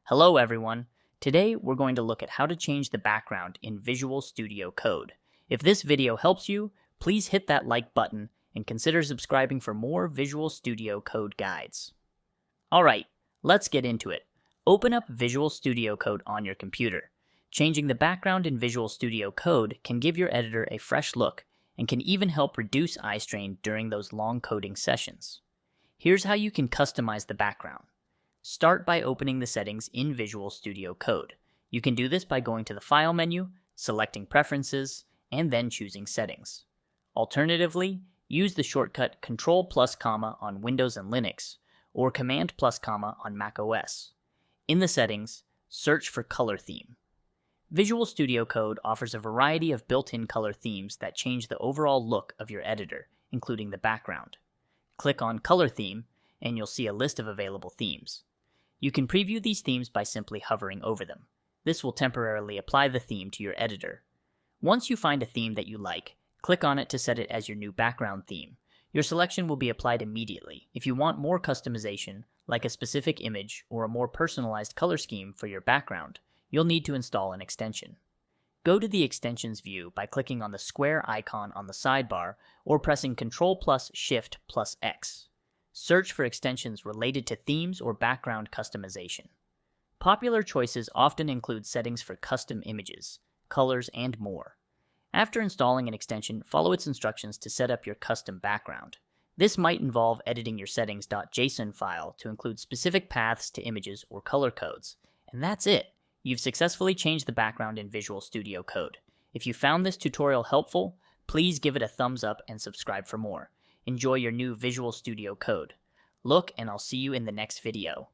Hello everyone. Today we're going to look at how to change the background in Visual Studio Code. If this video helps you, please hit that like button and consider subscribing for more Visual Studio Code guides. Alright, let's get into it. Open up Visual Studio Code on your computer. Changing the background in Visual Studio Code can give your editor a fresh look and can even help reduce eye strain during those long coding sessions. Here's how you can customize the background. Start by opening the settings in Visual Studio Code. You can do this by going to the File menu, selecting Preferences, and then choosing Settings. Alternatively, use the shortcut Ctrl+, on Windows and Linux, or Command+, on Mac OS. In the settings, search for Color Theme. Visual Studio Code offers a variety of built-in color themes that change the overall look of your editor, including the background. Click on Color Theme, and you'll see a list of available themes. You can preview these themes by simply hovering over them. This will temporarily apply the theme to your editor. Once you find a theme that you like, click on it to set it as your new background theme. Your selection will be applied immediately. If you want more customization, like a specific image or a more personalized color scheme for your background, you'll need to install an extension. Go to the Extensions view by clicking on the square icon on the sidebar or pressing Ctrl+Shift+X. Search for extensions related to themes or background customization. Popular choices often include settings for custom images, colors, and more. After installing an extension, follow its instructions to set up your custom background. This might involve editing your settings.json file to include specific paths to images or color codes. And that's it! You've successfully changed the background in Visual Studio Code. If you found this tutorial helpful, please give it a thumbs up and subscribe for more. Enjoy your new Visual Studio Code. Look, and I'll see you in the next video.